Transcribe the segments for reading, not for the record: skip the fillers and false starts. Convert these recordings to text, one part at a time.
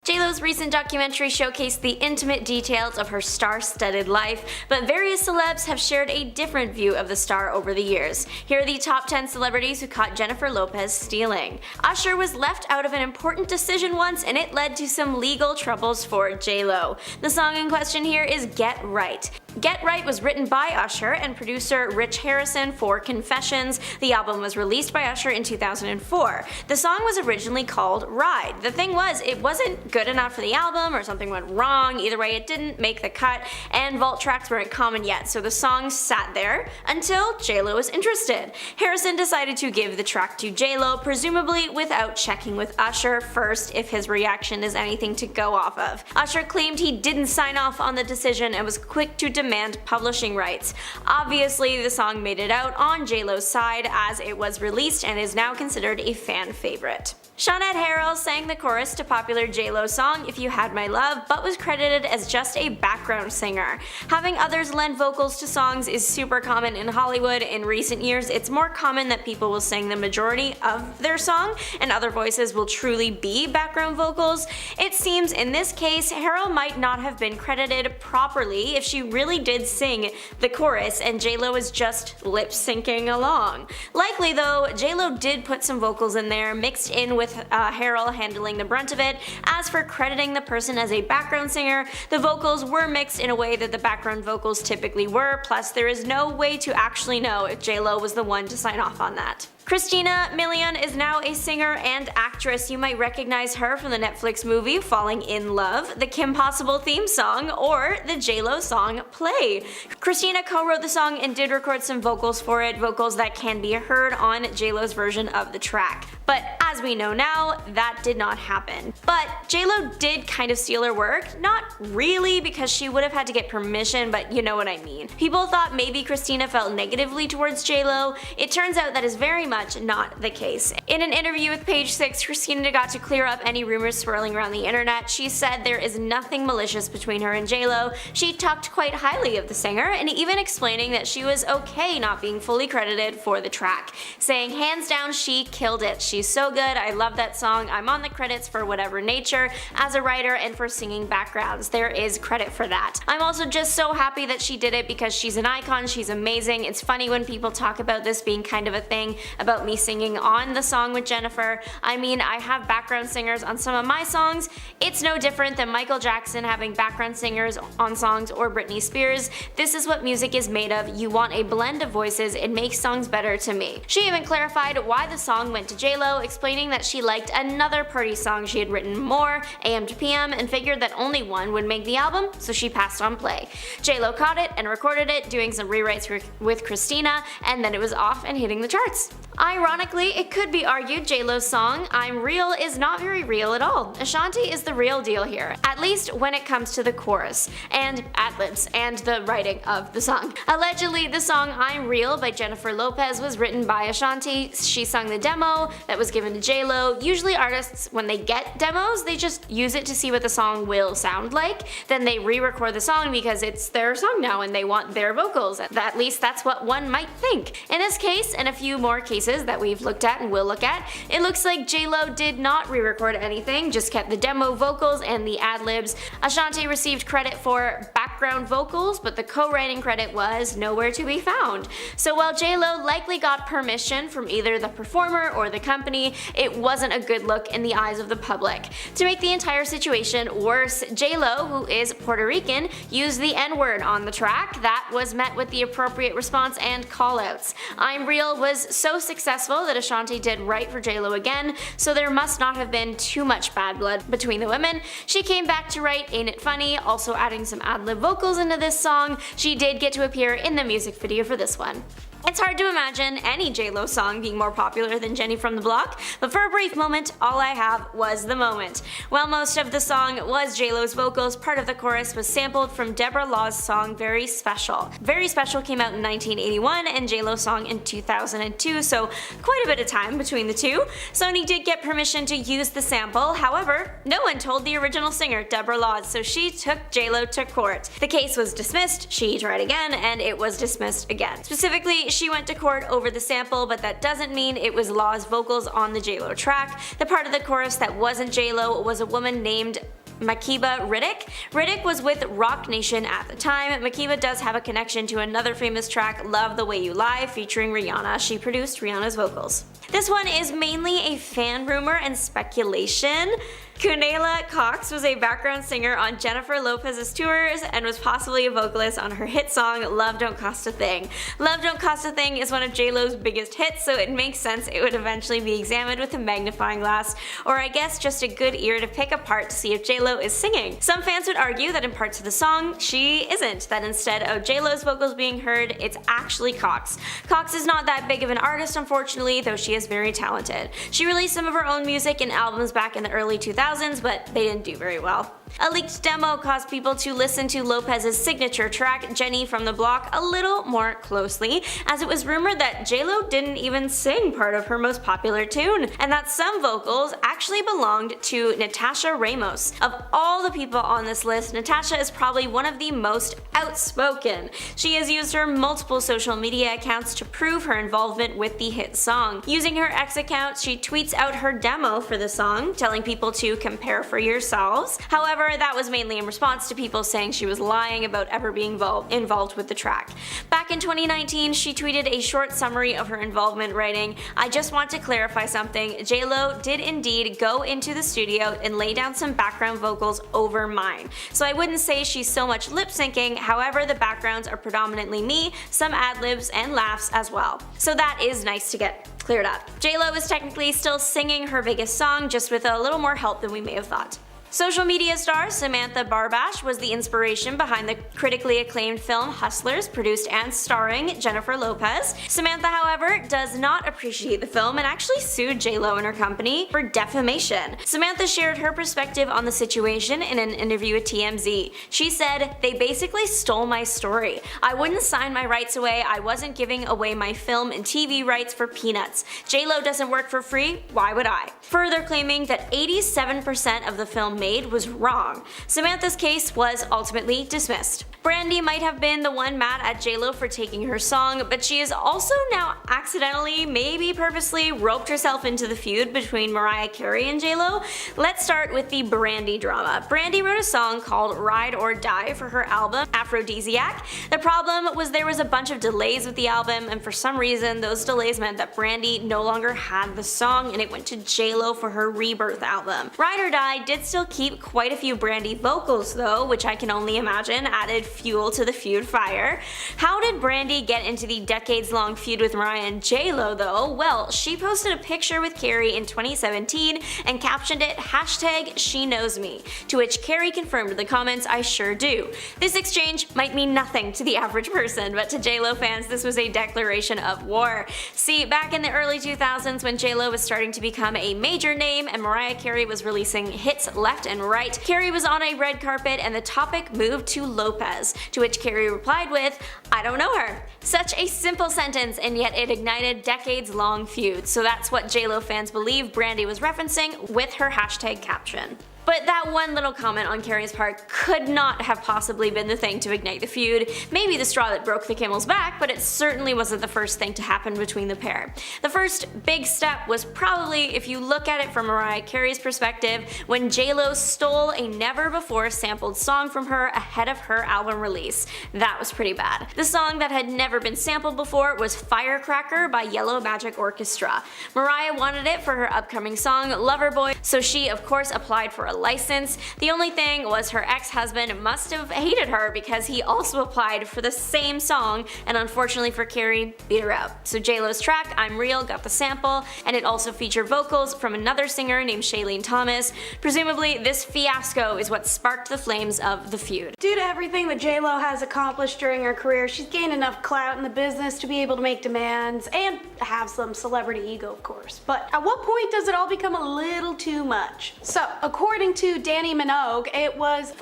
JLo's recent documentary showcased the intimate details of her star-studded life, but various celebs have shared a different view of the star over the years. Here are the top 10 celebrities who caught Jennifer Lopez stealing. Usher was left out of an important decision once, and it led to some legal troubles for JLo. The song in question here is Get Right. Get Right was written by Usher and producer Rich Harrison for Confessions. The album was released by Usher in 2004. The song was originally called Ride. The thing was, it wasn't good enough for the album, or something went wrong. Either way, it didn't make the cut, and vault tracks weren't common yet, so the song sat there until JLo was interested. Harrison decided to give the track to JLo, presumably without checking with Usher first if his reaction is anything to go off of. Usher claimed he didn't sign off on the decision and was quick to demand publishing rights. Obviously, the song made it out on JLo's side as it was released and is now considered a fan favorite. Shawnette Harrell sang the chorus to popular JLo song If You Had My Love, but was credited as just a background singer. Having others lend vocals to songs is super common in Hollywood. In recent years, it's more common that people will sing the majority of their song, and other voices will truly be background vocals. It seems in this case, Harrell might not have been credited properly if she really did sing the chorus and JLo is just lip syncing along. Likely though, JLo did put some vocals in there mixed in with Harrell handling the brunt of it. As for crediting the person as a background singer, the vocals were mixed in a way that the background vocals typically were, plus there is no way to actually know if JLo was the one to sign off on that. Christina Milian is now a singer and actress. You might recognize her from the Netflix movie Falling in Love, the Kim Possible theme song, or the JLo song Play. Christina co-wrote the song and did record some vocals for it, vocals that can be heard on JLo's version of the track. But as we know now, that did not happen. But JLo did kind of steal her work. Not really, because she would have had to get permission, but you know what I mean. People thought maybe Christina felt negatively towards JLo. It turns out that is very much not the case. In an interview with Page 6, Christina got to clear up any rumors swirling around the internet. She said there is nothing malicious between her and JLo. She talked quite highly of the singer, and even explaining that she was okay not being fully credited for the track, saying hands down she killed it. She's so good, I love that song, I'm on the credits for whatever nature, as a writer and for singing backgrounds. There is credit for that. I'm also just so happy that she did it because she's an icon, she's amazing. It's funny when people talk about this being kind of a thing about me singing on the song with Jennifer. I mean, I have background singers on some of my songs. It's no different than Michael Jackson having background singers on songs, or Britney Spears. This is what music is made of. You want a blend of voices, it makes songs better to me. She even clarified why the song went to JLo, explaining that she liked another party song she had written more, AM to PM, and figured that only one would make the album, so she passed on play. JLo caught it and recorded it, doing some rewrites with Christina, and then it was off and hitting the charts. Ironically, it could be argued JLo's song I'm Real is not very real at all. Ashanti is the real deal here, at least when it comes to the chorus, and ad-libs, and the writing of the song. Allegedly, the song I'm Real by Jennifer Lopez was written by Ashanti. She sung the demo that was given to JLo. Usually artists, when they get demos, they just use it to see what the song will sound like. Then they re-record the song because it's their song now and they want their vocals. At least that's what one might think. In this case, and a few more cases that we've looked at and will look at, it looks like JLo did not re-record anything, just kept the demo vocals and the ad-libs. Ashanti received credit for background vocals, but the co-writing credit was nowhere to be found. So while JLo likely got permission from either the performer or the company, it wasn't a good look in the eyes of the public. To make the entire situation worse, JLo, who is Puerto Rican, used the N-word on the track. That was met with the appropriate response and callouts. I'm Real was so successful that Ashanti did write for JLo again, so there must not have been too much bad blood between the women. She came back to write Ain't It Funny, also adding some ad-lib vocals into this song. She did get to appear in the music video for this one. It's hard to imagine any JLo song being more popular than Jenny from the Block, but for a brief moment, all I have was the moment. While most of the song was JLo's vocals, part of the chorus was sampled from Deborah Law's song Very Special. Very Special came out in 1981 and JLo's song in 2002, so quite a bit of time between the two. Sony did get permission to use the sample, however, no one told the original singer, Deborah Law, so she took JLo to court. The case was dismissed, she tried again, and it was dismissed again. Specifically, she went to court over the sample, but that doesn't mean it was Law's vocals on the JLo track. The part of the chorus that wasn't JLo was a woman named Makeba Riddick. Riddick was with Rock Nation at the time. Makeba does have a connection to another famous track, Love the Way You Lie, featuring Rihanna. She produced Rihanna's vocals. This one is mainly a fan rumor and speculation. Kunela Cox was a background singer on Jennifer Lopez's tours and was possibly a vocalist on her hit song Love Don't Cost a Thing. Love Don't Cost a Thing is one of J-Lo's biggest hits, so it makes sense it would eventually be examined with a magnifying glass, or I guess just a good ear to pick apart to see if J-Lo is singing. Some fans would argue that in parts of the song, she isn't, that instead of J-Lo's vocals being heard, it's actually Cox. Cox is not that big of an artist, unfortunately, though she is very talented. She released some of her own music and albums back in the early 2000s, but they didn't do very well. A leaked demo caused people to listen to Lopez's signature track, Jenny from the Block, a little more closely, as it was rumored that J-Lo didn't even sing part of her most popular tune, and that some vocals actually belonged to Natasha Ramos. Of all the people on this list, Natasha is probably one of the most outspoken. She has used her multiple social media accounts to prove her involvement with the hit song. Using her X account, she tweets out her demo for the song, telling people to compare for yourselves. However, that was mainly in response to people saying she was lying about ever being involved with the track. Back in 2019, she tweeted a short summary of her involvement, writing, "I just want to clarify something. J-Lo did indeed go into the studio and lay down some background vocals over mine. So I wouldn't say she's so much lip syncing, however the backgrounds are predominantly me, some ad-libs and laughs as well." So that is nice to get cleared up. J-Lo is technically still singing her biggest song, just with a little more help than we may have thought. Social media star Samantha Barbash was the inspiration behind the critically acclaimed film Hustlers, produced and starring Jennifer Lopez. Samantha, however, does not appreciate the film and actually sued J-Lo and her company for defamation. Samantha shared her perspective on the situation in an interview with TMZ. She said, "They basically stole my story. I wouldn't sign my rights away. I wasn't giving away my film and TV rights for peanuts. J-Lo doesn't work for free, why would I?" Further claiming that 87% of the film made was wrong. Samantha's case was ultimately dismissed. Brandy might have been the one mad at J-Lo for taking her song, but she has also now accidentally, maybe purposely, roped herself into the feud between Mariah Carey and J-Lo. Let's start with the Brandy drama. Brandy wrote a song called Ride or Die for her album Aphrodisiac. The problem was there was a bunch of delays with the album, and for some reason those delays meant that Brandy no longer had the song and it went to J-Lo for her Rebirth album. Ride or Die did still keep quite a few Brandy vocals though, which I can only imagine added fuel to the feud fire. How did Brandy get into the decades-long feud with Mariah and J-Lo though? Well, she posted a picture with Carey in 2017 and captioned it #SheKnowsMe, to which Carey confirmed in the comments, "I sure do." This exchange might mean nothing to the average person, but to J-Lo fans this was a declaration of war. See, back in the early 2000s when J-Lo was starting to become a major name and Mariah Carey was releasing hits left and right, Carey was on a red carpet and the topic moved to Lopez, to which Carey replied with, "I don't know her." Such a simple sentence, and yet it ignited decades-long feud, so that's what J-Lo fans believe Brandy was referencing with her hashtag caption. But that one little comment on Carey's part could not have possibly been the thing to ignite the feud. Maybe the straw that broke the camel's back, but it certainly wasn't the first thing to happen between the pair. The first big step was probably, if you look at it from Mariah Carey's perspective, when J-Lo stole a never-before sampled song from her ahead of her album release. That was pretty bad. The song that had never been sampled before was Firecracker by Yellow Magic Orchestra. Mariah wanted it for her upcoming song Loverboy, so she of course applied for a license. The only thing was her ex-husband must have hated her because he also applied for the same song and unfortunately for Carey, beat her out. So J-Lo's track, I'm Real, got the sample, and it also featured vocals from another singer named Shailene Thomas. Presumably this fiasco is what sparked the flames of the feud. Due to everything that J-Lo has accomplished during her career, she's gained enough clout in the business to be able to make demands and have some celebrity ego, of course. But at what point does it all become a little too much? So, according to Dannii Minogue, it was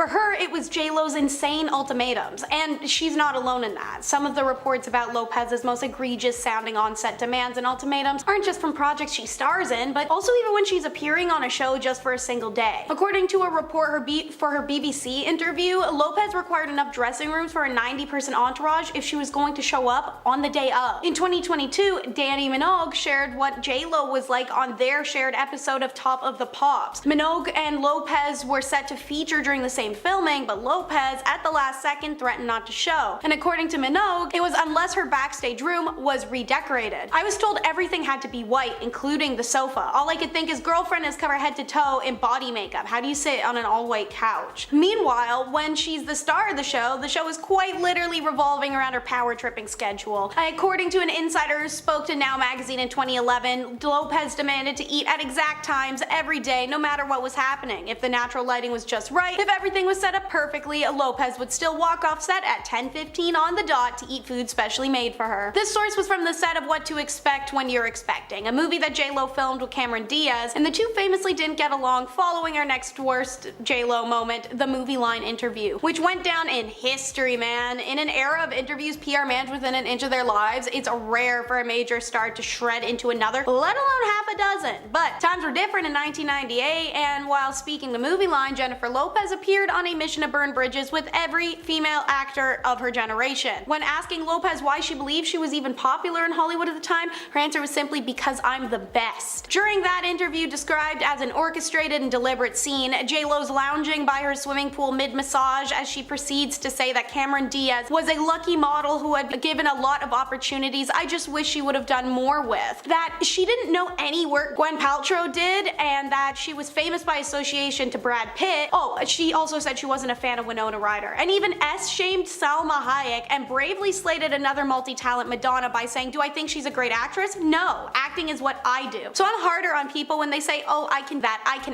J-Lo's insane ultimatums, and she's not alone in that. Some of the reports about Lopez's most egregious sounding on-set demands and ultimatums aren't just from projects she stars in, but also even when she's appearing on a show just for a single day. According to a report for her BBC interview, Lopez required enough dressing rooms for a 90-person entourage if she was going to show up on the day of. In 2022, Dannii Minogue shared what J-Lo was like on their shared episode of Top of the Pops. Minogue and Lopez Lopez were set to feature during the same filming, but Lopez, at the last second, threatened not to show. And according to Minogue, it was unless her backstage room was redecorated. I was told everything had to be white, including the sofa. All I could think is girlfriend is covered head to toe in body makeup. How do you sit on an all-white couch? Meanwhile, when she's the star of the show is quite literally revolving around her power-tripping schedule. According to an insider who spoke to Now magazine in 2011, Lopez demanded to eat at exact times every day, no matter what was happening. If the natural lighting was just right, if everything was set up perfectly, Lopez would still walk off set at 10:15 on the dot to eat food specially made for her. This source was from the set of What to Expect When You're Expecting, a movie that J-Lo filmed with Cameron Diaz, and the two famously didn't get along following our next worst J-Lo moment, the movie line interview, which went down in history, man. In an era of interviews PR managed within an inch of their lives, it's rare for a major star to shred into another, let alone half a dozen. But times were different in 1998, and while speaking the movie line, Jennifer Lopez appeared on a mission to burn bridges with every female actor of her generation. When asking Lopez why she believed she was even popular in Hollywood at the time, her answer was simply, because I'm the best. During that interview, described as an orchestrated and deliberate scene, J-Lo's lounging by her swimming pool mid-massage as she proceeds to say that Cameron Diaz was a lucky model who had been given a lot of opportunities I just wish she would have done more with. That she didn't know any work Gwen Paltrow did, and that she was famous by association to Brad Pitt. Oh, she also said she wasn't a fan of Winona Ryder, and even S-shamed Salma Hayek and bravely slated another multi-talent Madonna by saying, do I think she's a great actress? No, acting is what I do. So I'm harder on people when they say, oh, I can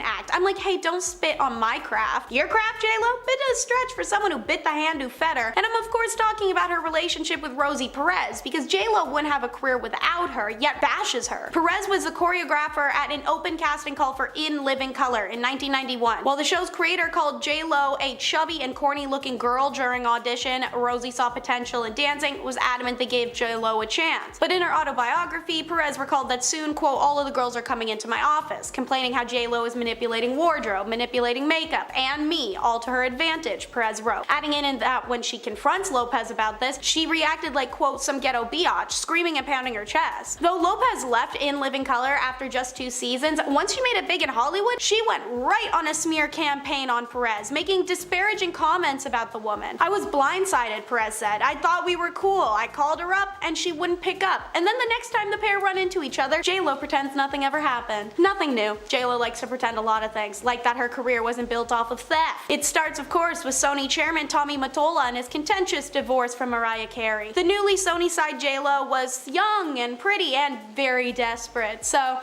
act. I'm like, hey, don't spit on my craft. Your craft, J-Lo? Bit of a stretch for someone who bit the hand who fed her. And I'm of course talking about her relationship with Rosie Perez, because J-Lo wouldn't have a career without her, yet bashes her. Perez was the choreographer at an open casting call for In Living Color in 1991. While the show's creator called J-Lo a chubby and corny looking girl during audition, Rosie saw potential in dancing, was adamant they gave J-Lo a chance. But in her autobiography, Perez recalled that soon, quote, all of the girls are coming into my office, complaining how J-Lo is manipulating wardrobe, manipulating makeup, and me, all to her advantage, Perez wrote. Adding in that when she confronts Lopez about this, she reacted like, quote, some ghetto biatch, screaming and pounding her chest. Though Lopez left In Living Color after just 2 seasons, once she made it big in Hollywood, she went right on a smear campaign on Perez, making disparaging comments about the woman. I was blindsided, Perez said. I thought we were cool. I called her up and she wouldn't pick up. And then the next time the pair run into each other, J-Lo pretends nothing ever happened. Nothing new. J-Lo likes to pretend a lot of things, like that her career wasn't built off of theft. It starts, of course, with Sony chairman Tommy Mottola and his contentious divorce from Mariah Carey. The newly Sony side J-Lo was young and pretty and very desperate, so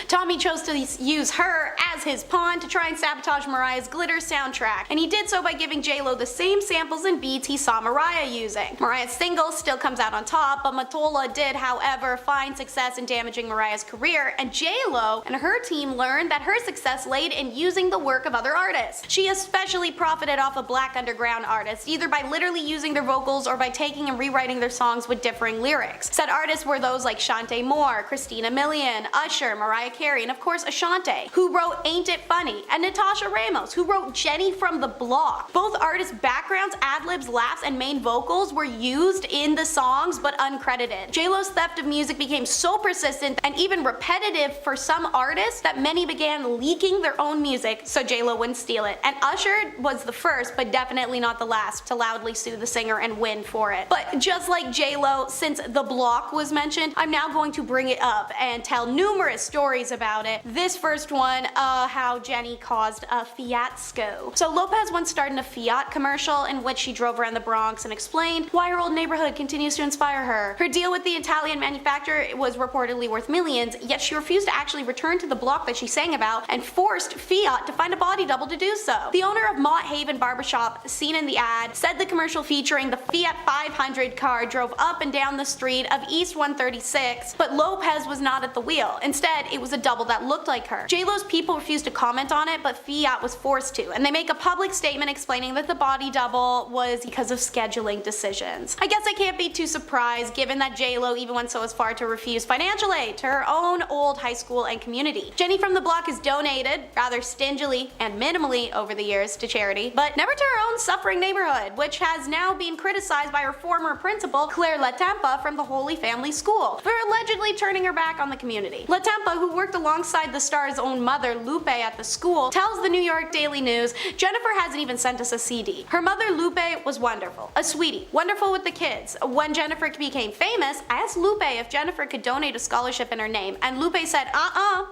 Tommy chose to use her as his pawn to try and sabotage Mariah's Glitter soundtrack, and he did so by giving J-Lo the same samples and beats he saw Mariah using. Mariah's single still comes out on top, but Mottola did, however, find success in damaging Mariah's career, and J-Lo and her team learned that her success laid in using the work of other artists. She especially profited off of Black underground artists, either by literally using their vocals or by taking and rewriting their songs with differing lyrics. Said artists were those like Shantae Moore, Christina Milian, Usher, Mariah Carey, and of course Ashanti, who wrote Ain't It Funny, and Natasha Ramos, who wrote Jenny from the Block. Both artists' backgrounds, ad-libs, laughs, and main vocals were used in the songs but uncredited. J-Lo's theft of music became so persistent and even repetitive for some artists that many began leaking their own music so J-Lo wouldn't steal it. And Usher was the first, but definitely not the last, to loudly sue the singer and win for it. But just like J-Lo, since The Block was mentioned, I'm now going to bring it up and tell numerous stories about it. This first one, how Jenny caused a fiasco. So Lopez once starred in a Fiat commercial in which she drove around the Bronx and explained why her old neighborhood continues to inspire her. Her deal with the Italian manufacturer was reportedly worth millions, yet she refused to actually return to the block that she sang about and forced Fiat to find a body double to do so. The owner of Mott Haven Barbershop, seen in the ad, said the commercial featuring the Fiat 500 car drove up and down the street of East 136, but Lopez was not at the wheel. Instead, it was a double that looked like her. J-Lo's people refused to comment on it, but Fiat was forced to, and they make a public statement explaining that the body double was because of scheduling decisions. I guess I can't be too surprised given that J-Lo even went so as far to refuse financial aid to her own old high school and community. Jenny from the Block has donated, rather stingily and minimally over the years, to charity, but never to her own suffering neighborhood, which has now been criticized by her former principal, Claire Latempa from the Holy Family School, for allegedly turning her back on the community. Latempa, who worked alongside the star's own mother, Lupe, at the school, tells the New York Daily News, Jennifer hasn't even sent us a CD. Her mother Lupe was wonderful, a sweetie, wonderful with the kids. When Jennifer became famous, I asked Lupe if Jennifer could donate a scholarship in her name, and Lupe said,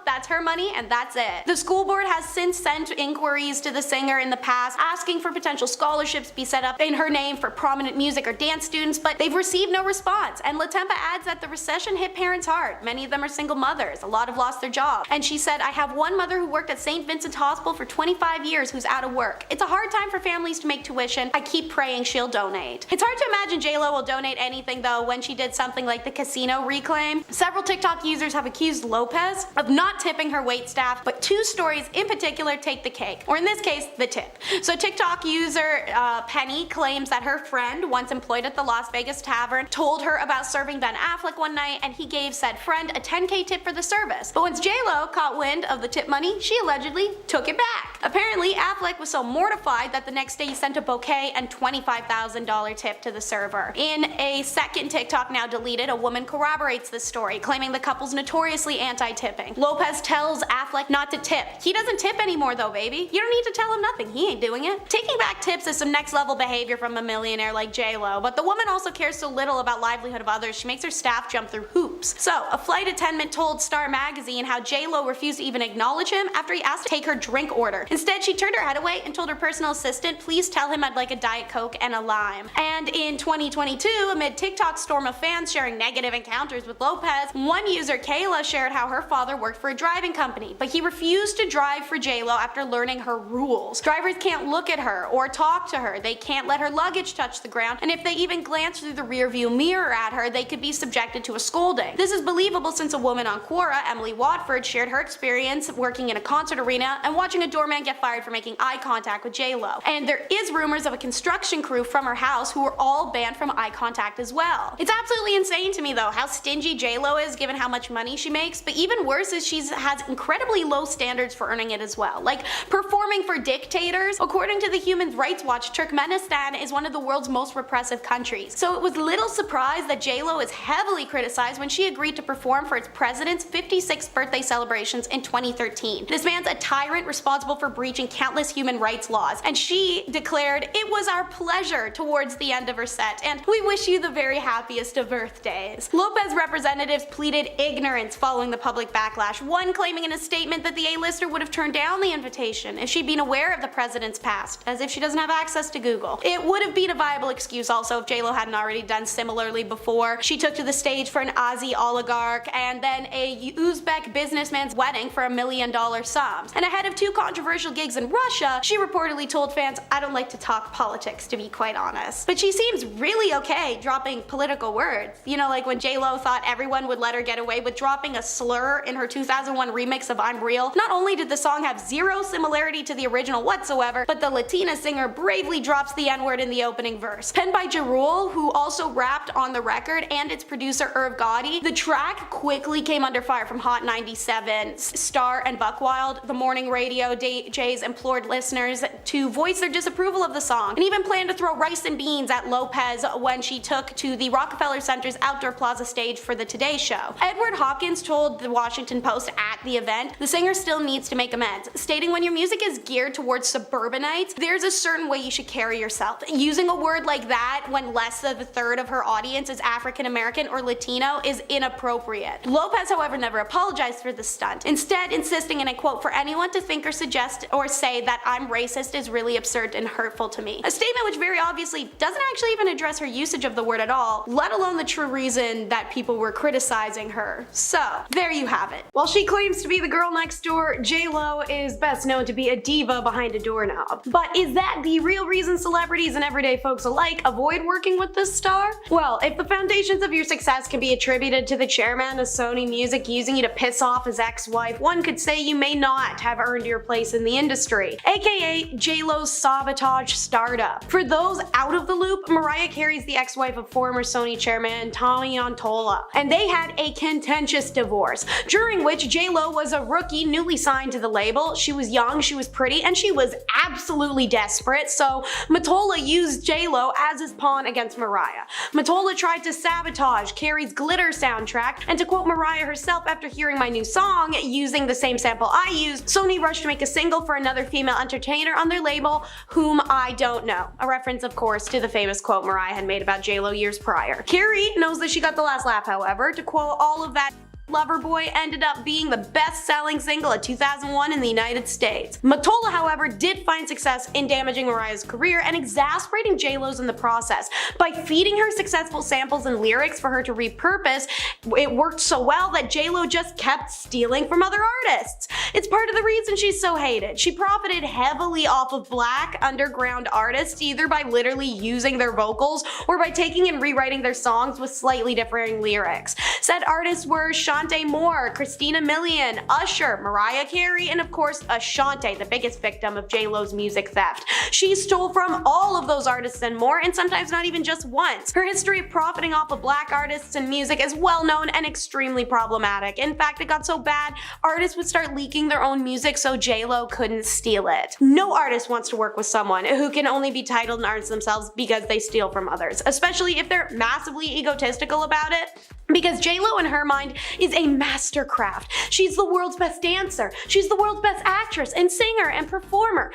that's her money and that's it. The school board has since sent inquiries to the singer in the past, asking for potential scholarships be set up in her name for prominent music or dance students, but they've received no response. And Latempa adds that the recession hit parents hard. Many of them are single mothers. A lot have lost their job. And she said, I have one mother who worked at St. Vincent's Hospital for 25 years who's out of work. It's a hard time for families to make tuition. I keep praying she'll donate. It's hard to imagine J-Lo will donate anything though when she did something like the casino reclaim. Several TikTok users have accused Lopez of not tipping her waitstaff, but two stories in particular take the cake, or in this case, the tip. So TikTok user Penny claims that her friend, once employed at the Las Vegas Tavern, told her about serving Ben Affleck one night and he gave said friend a $10K tip for the service. But once J-Lo caught wind of the tip money, she allegedly took it back. Apparently, Affleck was so mortified that the next day he sent a bouquet and $25,000 tip to the server. In a second TikTok now deleted, a woman corroborates this story, claiming the couple's notoriously anti-tipping. Lopez tells Affleck not to tip. He doesn't tip anymore though, baby. You don't need to tell him nothing. He ain't doing it. Taking back tips is some next level behavior from a millionaire like J-Lo, but the woman also cares so little about livelihood of others, she makes her staff jump through hoops. So, a flight attendant told Star Magazine how J-Lo refused to even acknowledge him after he asked to take her drink order. Instead, she turned her head away and told her personal assistant, please tell him I'd like a Diet Coke and a lime. And in 2022, amid TikTok's storm of fans sharing negative encounters with Lopez, one user, Kayla, shared how her father worked for a driving company, but he refused to drive for J-Lo after learning her rules. Drivers can't look at her or talk to her, they can't let her luggage touch the ground, and if they even glance through the rearview mirror at her, they could be subjected to a scolding. This is believable since a woman on Quora, Emily Watford, shared her experience working in a concert arena and watching a doorman get fired for making eye contact with J-Lo. And there is rumors of a construction crew from her house who were all banned from eye contact as well. It's absolutely insane to me though how stingy J-Lo is given how much money she makes, but even worse is she has incredibly low standards for earning it as well. Like performing for dictators. According to the Human Rights Watch, Turkmenistan is one of the world's most repressive countries. So it was little surprise that J-Lo is heavily criticized when she agreed to perform for its president's 56th birthday celebrations in 2013. This man's a tyrant responsible for breaching countless human rights laws, and she declared, it was our pleasure towards the end of her set, and we wish you the very happiest of birthdays. Lopez representatives pleaded ignorance following the public backlash, one claiming in a statement that the A-lister would have turned down the invitation if she'd been aware of the president's past, as if she doesn't have access to Google. It would have been a viable excuse also if J-Lo hadn't already done similarly before. She took to the stage for an Aussie oligarch and then a Uzbek businessman's wedding for $1 million sums. And ahead of two controversial gigs in Russia, she reportedly told fans, I don't like to talk politics, to be quite honest. But she seems really okay dropping political words. You know, like when J-Lo thought everyone would let her get away with dropping a slur in her 2001 remix of I'm Real. Not only did the song have zero similarity to the original whatsoever, but the Latina singer bravely drops the N-word in the opening verse. Penned by Ja Rule, who also rapped on the record, and its producer Irv Gotti, the track quickly came under fire from Hot 97, Star, and Buckwild. The morning radio DJs implored listeners to voice their disapproval of the song, and even planned to throw rice and beans at Lopez when she took to the Rockefeller Center's outdoor plaza stage for the Today Show. Edward Hawkins told the Washington Post at the event, the singer still needs to make amends, stating when your music is geared towards suburbanites, there's a certain way you should carry yourself. Using a word like that when less than a third of her audience is African American or Latino is inappropriate. Lopez, however, never apologized for the stunt, instead insisting in a quote, for anyone to think or suggest or say that I'm racist is really absurd and hurtful to me. A statement which very obviously doesn't actually even address her usage of the word at all, let alone the true reason that people were criticizing her. So, there you have it. While she claims to be the girl next door, J-Lo is best known to be a diva behind a doorknob. But is that the real reason celebrities and everyday folks alike avoid working with this star? Well, if the foundations of your success can be attributed to the chairman of Sony Music using you to piss off his ex-wife, one could say you may not have earned your place in the industry, aka J-Lo's sabotage startup. For those out of the loop, Mariah Carey is the ex-wife of former Sony chairman Tommy Antola, and they had a contentious divorce, during which J-Lo was a rookie newly signed to the label. She was young, she was pretty, and she was absolutely desperate, so Mottola used J-Lo as his pawn against Mariah. Mottola tried to sabotage Carey's Glitter soundtrack, and to quote Mariah herself after hearing my new song, using the same sample I used, Sony rushed to make a single for another female entertainer on their label, whom I don't know. A reference, of course, to the famous quote Mariah had made about J-Lo years prior. Carey knows that she got the last laugh, however. To quote, all of that Loverboy ended up being the best-selling single of 2001 in the United States. Mottola, however, did find success in damaging Mariah's career and exasperating J-Lo's in the process. By feeding her successful samples and lyrics for her to repurpose, it worked so well that J-Lo just kept stealing from other artists. It's part of the reason she's so hated. She profited heavily off of black underground artists, either by literally using their vocals or by taking and rewriting their songs with slightly differing lyrics. Said artists were Shante Moore, Christina Milian, Usher, Mariah Carey, and of course Ashante, the biggest victim of J-Lo's music theft. She stole from all of those artists and more, and sometimes not even just once. Her history of profiting off of black artists and music is well known and extremely problematic. In fact, it got so bad, artists would start leaking their own music so J-Lo couldn't steal it. No artist wants to work with someone who can only be titled an artist themselves because they steal from others, especially if they're massively egotistical about it. Because J-Lo in her mind is a mastercraft. She's the world's best dancer. She's the world's best actress and singer and performer.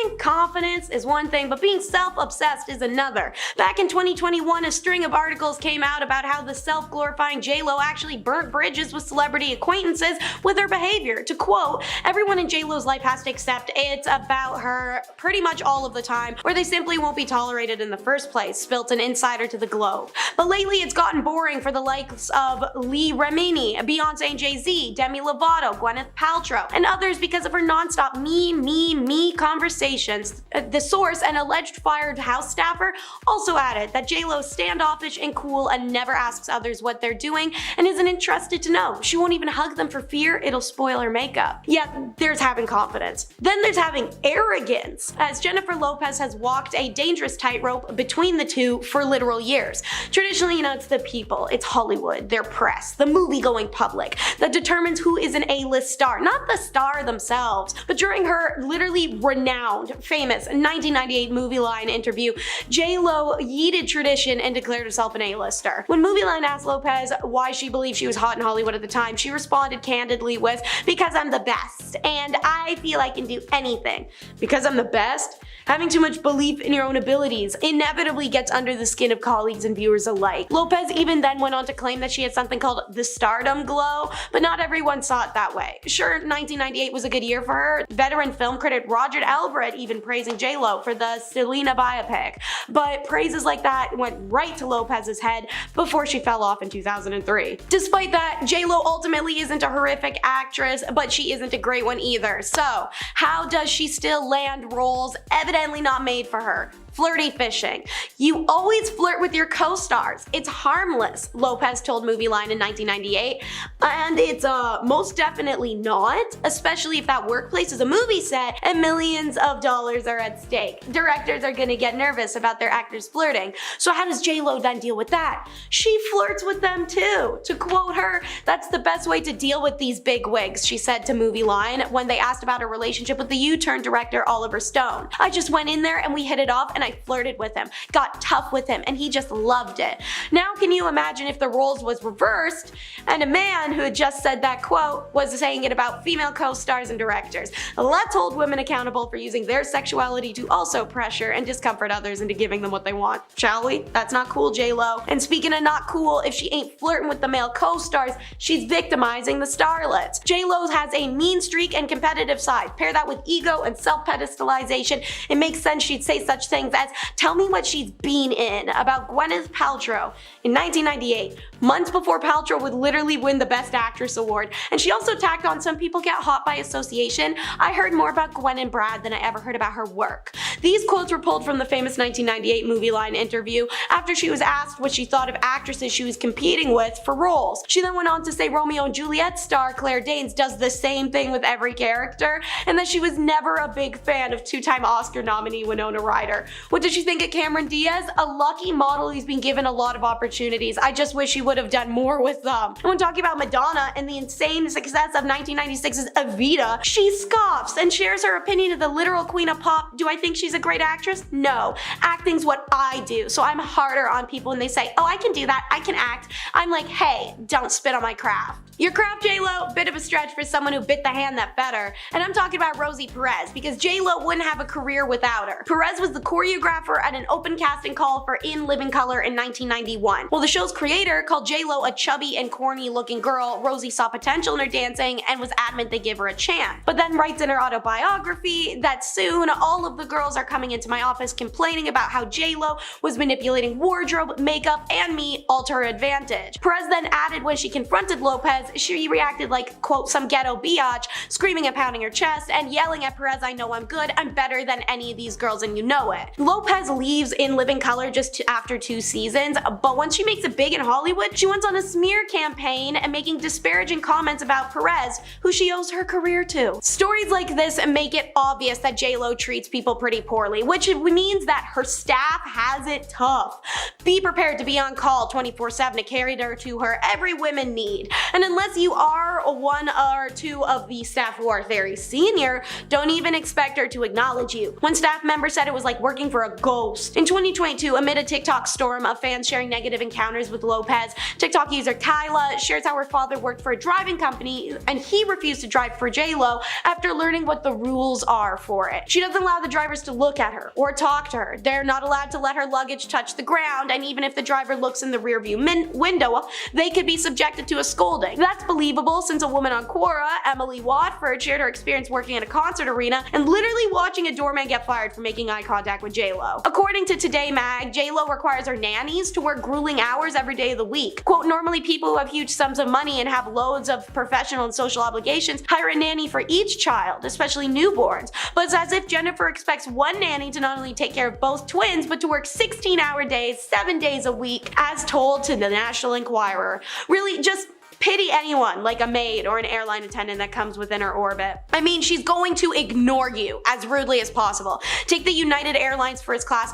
Having confidence is one thing, but being self-obsessed is another. Back in 2021, a string of articles came out about how the self-glorifying J-Lo actually burnt bridges with celebrity acquaintances with her behavior. To quote, everyone in J-Lo's life has to accept it's about her pretty much all of the time, or they simply won't be tolerated in the first place, spilt an insider to the Globe. But lately it's gotten boring for the likes of Lee Remini, Beyonce and Jay-Z, Demi Lovato, Gwyneth Paltrow, and others because of her non-stop me conversations. The source, an alleged fired house staffer, also added that J-Lo is standoffish and cool and never asks others what they're doing and isn't interested to know. She won't even hug them for fear it'll spoil her makeup. Yeah, there's having confidence. Then there's having arrogance, as Jennifer Lopez has walked a dangerous tightrope between the two for literal years. Traditionally, it's the people, it's Hollywood, their press, the movie-going public that determines who is an A-list star, not the star themselves. But during her literally renowned, famous 1998 Movie Line interview, J-Lo yeeted tradition and declared herself an A-lister. When Movie Line asked Lopez why she believed she was hot in Hollywood at the time, she responded candidly with, "Because I'm the best, and I feel I can do anything." Because I'm the best? Having too much belief in your own abilities inevitably gets under the skin of colleagues and viewers alike. Lopez even then went on to claim that she had something called the stardom glow, but not everyone saw it that way. Sure, 1998 was a good year for her. Veteran film critic Roger Ebert even praising J-Lo for the Selena biopic, but praises like that went right to Lopez's head before she fell off in 2003. Despite that, J-Lo ultimately isn't a horrific actress, but she isn't a great one either. So, how does she still land roles evidently not made for her? Flirty fishing. You always flirt with your co-stars. It's harmless, Lopez told Movie Line in 1998. And it's most definitely not, especially if that workplace is a movie set and millions of dollars are at stake. Directors are gonna get nervous about their actors flirting. So how does J-Lo then deal with that? She flirts with them too. To quote her, "That's the best way to deal with these big wigs," she said to Movie Line when they asked about her relationship with the U-Turn director Oliver Stone. "I just went in there and we hit it off and I flirted with him, got tough with him, and he just loved it." Now can you imagine if the roles was reversed and a man who had just said that quote was saying it about female co-stars and directors? Let's hold women accountable for using their sexuality to also pressure and discomfort others into giving them what they want, shall we? That's not cool, J-Lo. And speaking of not cool, if she ain't flirting with the male co-stars, she's victimizing the starlets. J-Lo has a mean streak and competitive side. Pair that with ego and self-pedestalization, it makes sense she'd say such things as, "Tell me what she's been in," about Gwyneth Paltrow in 1998, months before Paltrow would literally win the Best Actress award. And she also tacked on, "Some people get hot by association. I heard more about Gwen and Brad than I ever heard about her work." These quotes were pulled from the famous 1998 Movie Line interview after she was asked what she thought of actresses she was competing with for roles. She then went on to say Romeo and Juliet star Claire Danes does the same thing with every character, and that she was never a big fan of two-time Oscar nominee Winona Ryder. What did she think of Cameron Diaz? A lucky model who's been given a lot of opportunities. I just wish he would have done more with them. And when talking about Madonna and the insane success of 1996's Evita, she scoffs and shares her opinion of the literal queen of pop. "Do I think she's she's a great actress? No. Acting's what I do, so I'm harder on people when they say, oh, I can do that, I can act. I'm like, hey, don't spit on my craft. Your craft, J-Lo? Bit of a stretch for someone who bit the hand that fed her. And I'm talking about Rosie Perez, because J-Lo wouldn't have a career without her. Perez was the choreographer at an open casting call for In Living Color in 1991. Well, the show's creator called J-Lo a chubby and corny looking girl. Rosie saw potential in her dancing and was adamant they give her a chance. But then writes in her autobiography that soon all of the girls are coming into my office complaining about how J-Lo was manipulating wardrobe, makeup, and me all to her advantage. Perez then added when she confronted Lopez, she reacted like, quote, some ghetto biatch, screaming and pounding her chest and yelling at Perez, I know I'm good, I'm better than any of these girls and you know it. Lopez leaves In Living Color just after 2 seasons, but once she makes it big in Hollywood, she went on a smear campaign and making disparaging comments about Perez, who she owes her career to. Stories like this make it obvious that J-Lo treats people pretty poorly, which means that her staff has it tough. Be prepared to be on call 24/7 to carry her to her every women need. And unless you are one or two of the staff who are very senior, don't even expect her to acknowledge you. One staff member said it was like working for a ghost. In 2022, amid a TikTok storm of fans sharing negative encounters with Lopez, TikTok user Kyla shares how her father worked for a driving company and he refused to drive for J-Lo after learning what the rules are for it. She doesn't allow the drivers to look at her or talk to her. They're not allowed to let her luggage touch the ground, and even if the driver looks in the rearview window, they could be subjected to a scolding. That's believable since a woman on Quora, Emily Watford, shared her experience working at a concert arena and literally watching a doorman get fired for making eye contact with J-Lo. According to Today Mag, J-Lo requires her nannies to work grueling hours every day of the week. Quote, normally people who have huge sums of money and have loads of professional and social obligations hire a nanny for each child, especially newborns. But it's as if Jennifer expects one nanny to not only take care of both twins, but to work 16-hour days, 7 days a week, as told to the National Enquirer. Really, just pity anyone like a maid or an airline attendant that comes within her orbit. I mean, she's going to ignore you as rudely as possible. Take the United Airlines first class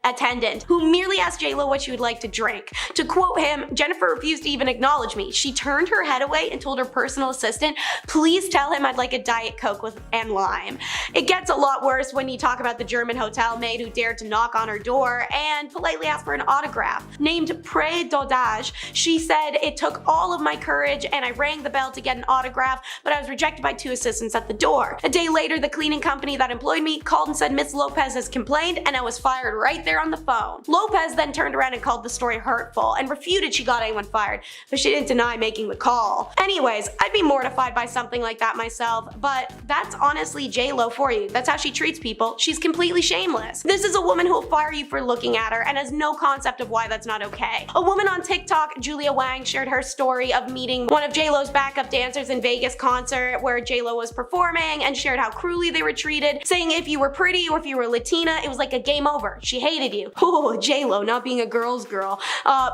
attendant who merely asked J-Lo what she would like to drink. To quote him, Jennifer refused to even acknowledge me. She turned her head away and told her personal assistant, please tell him I'd like a Diet Coke and lime. It gets a lot worse when you talk about the German hotel maid who dared to knock on her door and politely ask for an autograph. Named Pré Dodage, she said, it took all of my courage and I rang the bell to get an autograph, but I was rejected by 2 assistants at the door. A day later, the cleaning company that employed me called and said Miss Lopez has complained, and I was fired right there on the phone. Lopez then turned around and called the story hurtful and refuted she got anyone fired, but she didn't deny making the call. Anyways, I'd be mortified by something like that myself, but that's honestly J-Lo for you. That's how she treats people. She's completely shameless. This is a woman who will fire you for looking at her and has no concept of why that's not okay. A woman on TikTok, Julia Wang, shared her story of meeting one of J-Lo's backup dancers in Vegas concert where J-Lo was performing and shared how cruelly they were treated, saying if you were pretty or if you were Latina, it was like a game over. She hated you. Oh, J-Lo not being a girl's girl.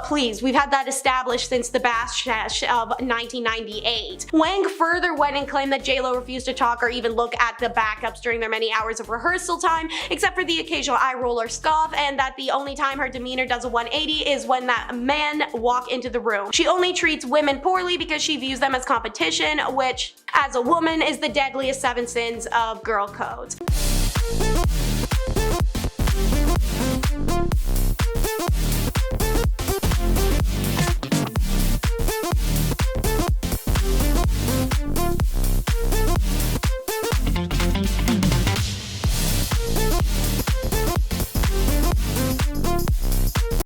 Please, we've had that established since the Bash of 1998. Wang further went and claimed that J-Lo refused to talk or even look at the backups during their many hours of rehearsal time, except for the occasional eye roll or scoff, and that the only time her demeanor does a 180 is when that men walk into the room. She only treats women poorly because she views them as competition, which, as a woman, is the deadliest 7 sins of girl codes.